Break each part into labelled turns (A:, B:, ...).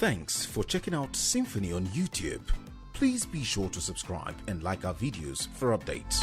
A: Thanks for checking out Symphony on YouTube. Please be sure to subscribe and like our videos for updates.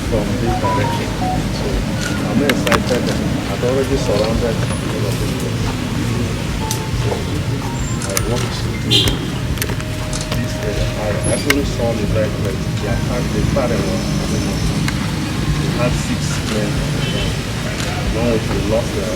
B: From this direction, so I'm excited that I've already surrounded all of the place. So I walked to this area. I actually saw the vehicle. The attack, the father was, we had 6 men. One of them lost their